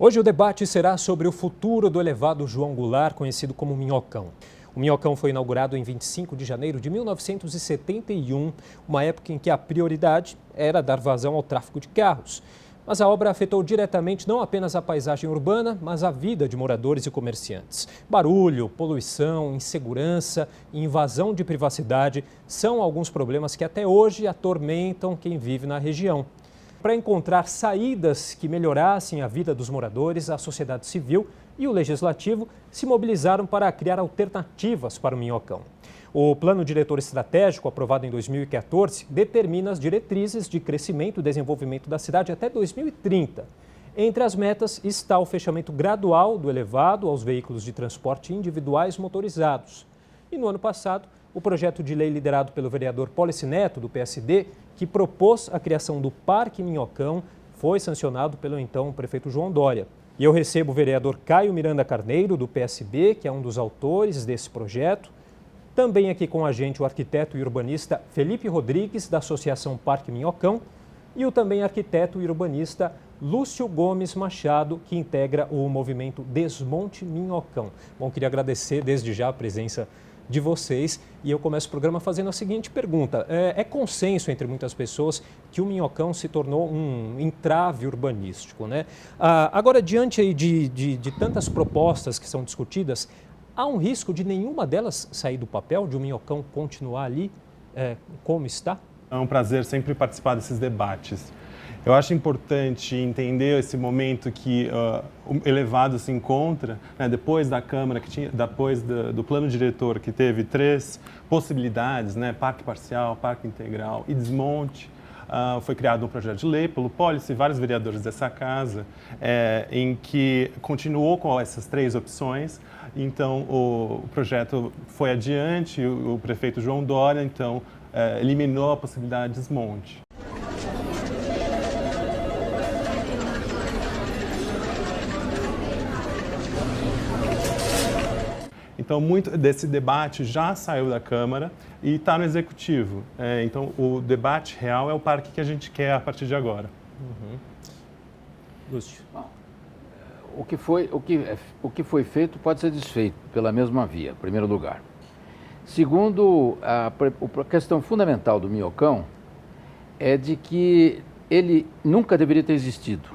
Hoje o debate será sobre o futuro do elevado João Goulart, conhecido como Minhocão. O Minhocão foi inaugurado em 25 de janeiro de 1971, uma época em que a prioridade era dar vazão ao tráfego de carros. Mas a obra afetou diretamente não apenas a paisagem urbana, mas a vida de moradores e comerciantes. Barulho, poluição, insegurança e invasão de privacidade são alguns problemas que até hoje atormentam quem vive na região. Para encontrar saídas que melhorassem a vida dos moradores, a sociedade civil e o legislativo se mobilizaram para criar alternativas para o Minhocão. O Plano Diretor Estratégico, aprovado em 2014, determina as diretrizes de crescimento e desenvolvimento da cidade até 2030. Entre as metas está o fechamento gradual do elevado aos veículos de transporte individuais motorizados. E no ano passado, o projeto de lei liderado pelo vereador Polici Neto, do PSD, que propôs a criação do Parque Minhocão, foi sancionado pelo então prefeito João Dória. E eu recebo o vereador Caio Miranda Carneiro, do PSB, que é um dos autores desse projeto. Também aqui com a gente o arquiteto e urbanista Felipe Rodrigues, da Associação Parque Minhocão, e o também arquiteto e urbanista Lúcio Gomes Machado, que integra o movimento Desmonte Minhocão. Bom, queria agradecer desde já a presença de vocês e eu começo o programa fazendo a seguinte pergunta. É consenso entre muitas pessoas que o Minhocão se tornou um entrave urbanístico, né? Agora, diante aí de tantas propostas que são discutidas, há um risco de nenhuma delas sair do papel, de o Minhocão continuar ali como está? É um prazer sempre participar desses debates. Eu acho importante entender esse momento que o elevado se encontra, né, depois da Câmara, depois do plano diretor, que teve 3 possibilidades, né, parque parcial, parque integral e desmonte. Foi criado um projeto de lei pelo Polici e vários vereadores dessa casa, em que continuou com essas 3 opções. Então, o projeto foi adiante, o prefeito João Dória, então, eliminou a possibilidade de desmonte. Então, muito desse debate já saiu da Câmara e está no Executivo. Então, o debate real é o parque que a gente quer a partir de agora. Lúcio. O que foi feito pode ser desfeito pela mesma via, em primeiro lugar. Segundo, a questão fundamental do Minhocão é de que ele nunca deveria ter existido.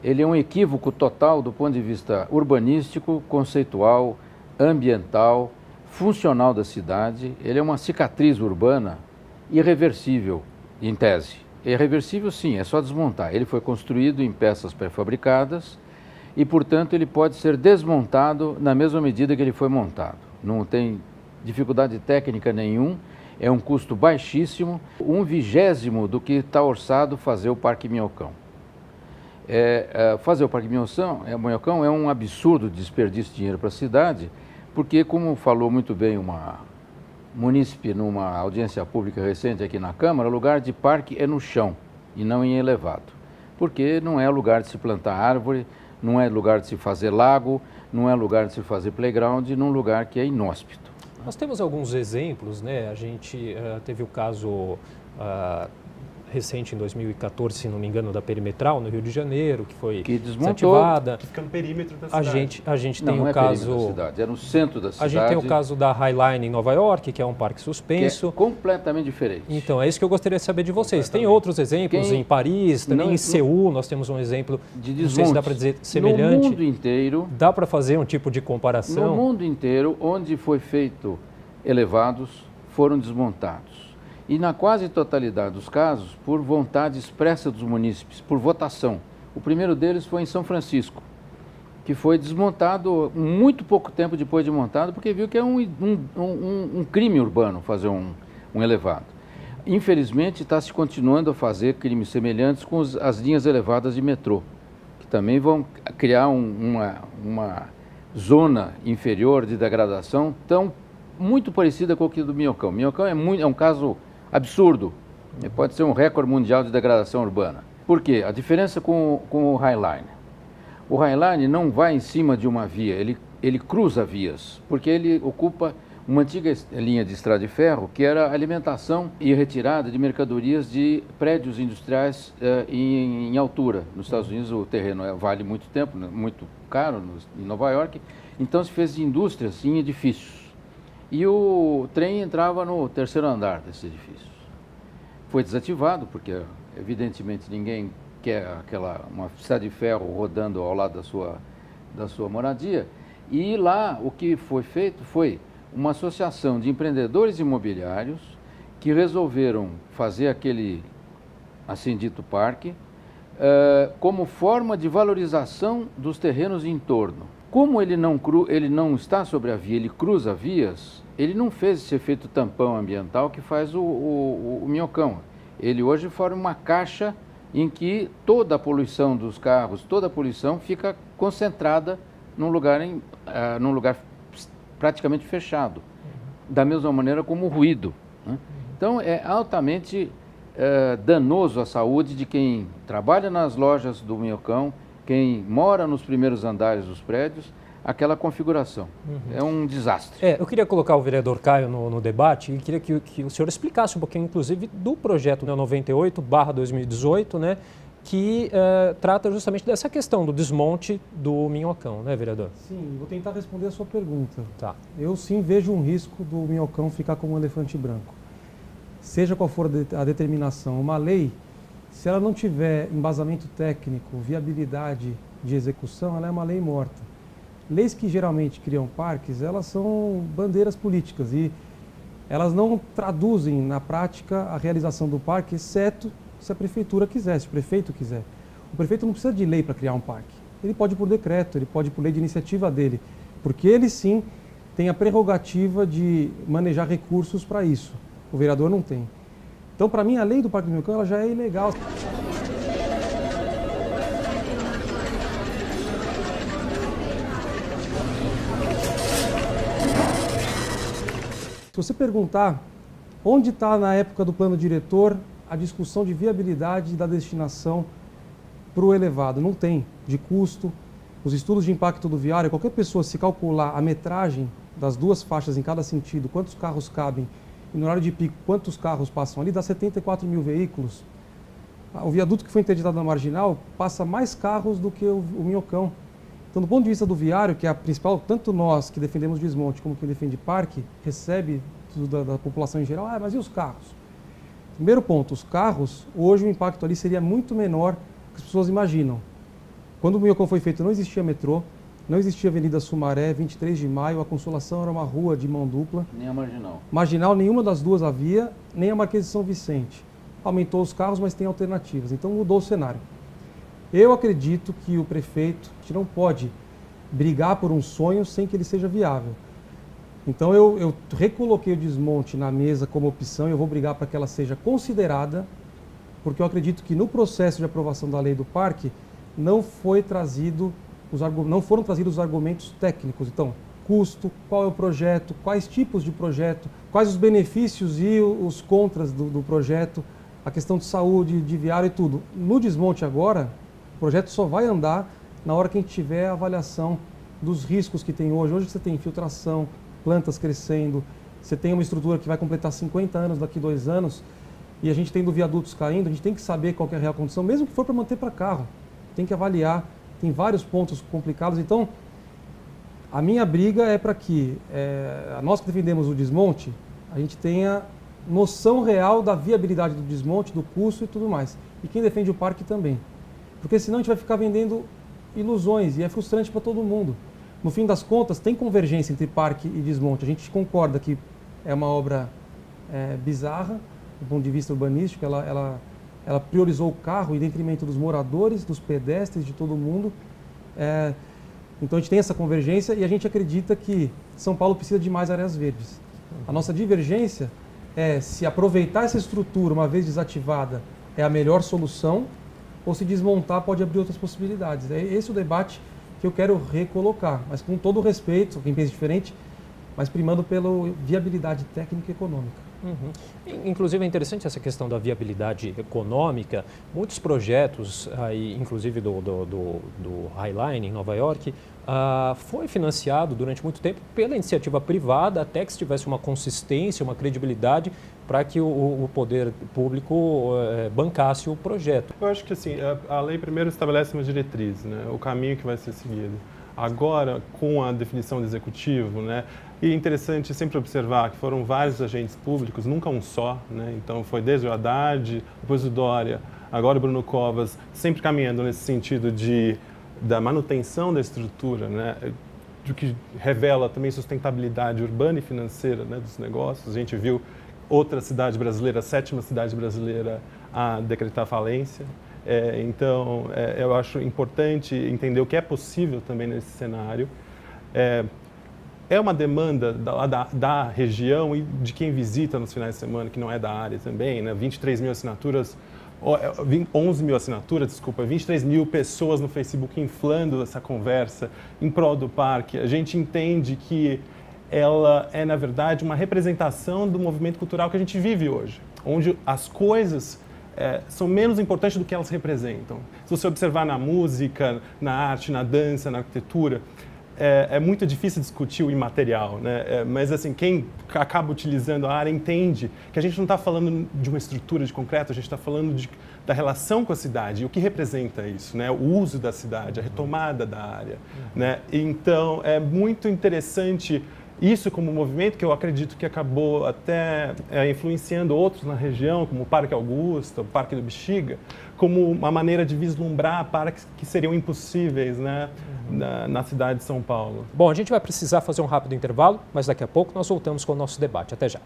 Ele é um equívoco total do ponto de vista urbanístico, conceitual, ambiental, funcional da cidade. Ele é uma cicatriz urbana irreversível, em tese. É irreversível, sim, é só desmontar. Ele foi construído em peças pré-fabricadas e, portanto, ele pode ser desmontado na mesma medida que ele foi montado. Não tem dificuldade técnica nenhum, é um custo baixíssimo, 1/20 do que está orçado fazer o Parque Minhocão. Fazer o Parque Minhocão é um absurdo desperdício de dinheiro para a cidade, porque, como falou muito bem uma munícipe numa audiência pública recente aqui na Câmara, o lugar de parque é no chão e não em elevado, porque não é lugar de se plantar árvore, não é lugar de se fazer lago, não é lugar de se fazer playground, num lugar que é inóspito. Nós temos alguns exemplos, né? A gente teve o caso recente, em 2014, se não me engano, da Perimetral, no Rio de Janeiro, que foi desativada. Que fica no perímetro da cidade. A gente tem não o caso da cidade, é no centro da cidade. A gente tem o caso da Highline em Nova York, que é um parque suspenso. Que é completamente diferente. Então, é isso que eu gostaria de saber de vocês. Tem outros exemplos em Paris, também em Seul, nós temos um exemplo, de desmonte. Não sei se dá para dizer semelhante. No mundo inteiro. Dá para fazer um tipo de comparação? No mundo inteiro, onde foi feito elevados, foram desmontados. E na quase totalidade dos casos, por vontade expressa dos munícipes, por votação. O primeiro deles foi em São Francisco, que foi desmontado muito pouco tempo depois de montado, porque viu que é um crime urbano fazer um elevado. Infelizmente, está se continuando a fazer crimes semelhantes com as linhas elevadas de metrô, que também vão criar uma zona inferior de degradação muito parecida com o que do Minhocão. Minhocão é um caso absurdo, pode ser um recorde mundial de degradação urbana. Por quê? A diferença com o Highline. O Highline não vai em cima de uma via, ele cruza vias, porque ele ocupa uma antiga linha de estrada de ferro que era alimentação e retirada de mercadorias de prédios industriais em altura. Nos Estados Unidos o terreno vale muito tempo, muito caro, em Nova York, então se fez de indústrias em edifícios. E o trem entrava no terceiro andar desses edifícios. Foi desativado, porque evidentemente ninguém quer uma estrada de ferro rodando ao lado da sua moradia. E lá o que foi feito foi uma associação de empreendedores imobiliários que resolveram fazer aquele assim dito parque como forma de valorização dos terrenos em torno. Como ele não está sobre a via, ele cruza vias, ele não fez esse efeito tampão ambiental que faz o Minhocão. Ele hoje forma uma caixa em que toda a poluição dos carros, toda a poluição fica concentrada num lugar praticamente fechado, da mesma maneira como o ruído, né? Então é altamente danoso à saúde de quem trabalha nas lojas do Minhocão, quem mora nos primeiros andares dos prédios, aquela configuração. É um desastre. Eu queria colocar o vereador Caio no debate e queria que o senhor explicasse um pouquinho, inclusive, do projeto 98/2018, né, que trata justamente dessa questão do desmonte do Minhocão, né, vereador? Sim, vou tentar responder a sua pergunta. Tá. Eu sim vejo um risco do Minhocão ficar como um elefante branco. Seja qual for a determinação, uma lei, se ela não tiver embasamento técnico, viabilidade de execução, ela é uma lei morta. Leis que geralmente criam parques, elas são bandeiras políticas e elas não traduzem na prática a realização do parque, exceto se a prefeitura quiser, se o prefeito quiser. O prefeito não precisa de lei para criar um parque. Ele pode por decreto, ele pode por lei de iniciativa dele, porque ele sim tem a prerrogativa de manejar recursos para isso. O vereador não tem. Então, para mim, a lei do Parque do Minhocão ela já é ilegal. Se você perguntar onde está na época do plano diretor a discussão de viabilidade da destinação para o elevado, não tem, de custo, os estudos de impacto do viário, qualquer pessoa se calcular a metragem das duas faixas em cada sentido, quantos carros cabem, e no horário de pico, quantos carros passam ali, dá 74 mil veículos. O viaduto que foi interditado na Marginal passa mais carros do que o Minhocão. Então, do ponto de vista do viário, que é a principal, tanto nós que defendemos desmonte como quem defende parque, recebe da população em geral, mas e os carros? Primeiro ponto, os carros, hoje o impacto ali seria muito menor do que as pessoas imaginam. Quando o Minhocão foi feito, não existia metrô, não existia Avenida Sumaré, 23 de Maio, a Consolação era uma rua de mão dupla. Nem a Marginal. Marginal, nenhuma das duas havia, nem a Marquês de São Vicente. Aumentou os carros, mas tem alternativas, então mudou o cenário. Eu acredito que o prefeito não pode brigar por um sonho sem que ele seja viável. Então eu recoloquei o desmonte na mesa como opção e eu vou brigar para que ela seja considerada, porque eu acredito que no processo de aprovação da lei do parque não foram trazidos os argumentos técnicos. Então, custo, qual é o projeto, quais tipos de projeto, quais os benefícios e os contras do projeto, a questão de saúde, de viário e tudo. No desmonte agora, o projeto só vai andar na hora que a gente tiver a avaliação dos riscos que tem hoje. Hoje você tem infiltração, plantas crescendo, você tem uma estrutura que vai completar 50 anos daqui a 2 anos e a gente tendo viadutos caindo, a gente tem que saber qual que é a real condição, mesmo que for para manter para carro. Tem que avaliar, tem vários pontos complicados. Então, a minha briga é para que nós que defendemos o desmonte, a gente tenha noção real da viabilidade do desmonte, do custo e tudo mais. E quem defende o parque também. Porque senão a gente vai ficar vendendo ilusões e é frustrante para todo mundo. No fim das contas, tem convergência entre parque e desmonte. A gente concorda que é uma obra bizarra, do ponto de vista urbanístico, ela priorizou o carro em detrimento dos moradores, dos pedestres, de todo mundo. Então a gente tem essa convergência e a gente acredita que São Paulo precisa de mais áreas verdes. A nossa divergência é se aproveitar essa estrutura, uma vez desativada, é a melhor solução, ou se desmontar pode abrir outras possibilidades. É esse o debate que eu quero recolocar, mas com todo o respeito, quem pensa diferente, mas primando pela viabilidade técnica e econômica. Inclusive é interessante essa questão da viabilidade econômica. Muitos projetos, aí, inclusive do Highline em Nova York, foi financiado durante muito tempo pela iniciativa privada, até que se tivesse uma consistência, uma credibilidade para que o poder público bancasse o projeto. Eu acho que assim, a lei primeiro estabelece uma diretriz, né, o caminho que vai ser seguido. Agora, com a definição do executivo, né, e é interessante sempre observar que foram vários agentes públicos, nunca um só, né, então foi desde o Haddad, depois o Dória, agora o Bruno Covas, sempre caminhando nesse sentido da manutenção da estrutura, né, do que revela também sustentabilidade urbana e financeira, né, dos negócios. A gente viu outra cidade brasileira, a 7ª cidade brasileira a decretar falência. Então, eu acho importante entender o que é possível também nesse cenário. É uma demanda da região e de quem visita nos finais de semana, que não é da área também, né? 23 mil assinaturas, 11 mil assinaturas, desculpa, 23 mil pessoas no Facebook inflando essa conversa em prol do parque. A gente entende que ela é, na verdade, uma representação do movimento cultural que a gente vive hoje, onde as coisas são menos importantes do que elas representam. Se você observar na música, na arte, na dança, na arquitetura, é muito difícil discutir o imaterial, né? Mas assim, quem acaba utilizando a área entende que a gente não está falando de uma estrutura de concreto, a gente está falando da relação com a cidade, e o que representa isso, né? O uso da cidade, a retomada da área, né? Então, é muito interessante isso como movimento, que eu acredito que acabou até influenciando outros na região, como o Parque Augusta, o Parque do Bexiga, como uma maneira de vislumbrar parques que seriam impossíveis, né, na cidade de São Paulo. Bom, a gente vai precisar fazer um rápido intervalo, mas daqui a pouco nós voltamos com o nosso debate. Até já.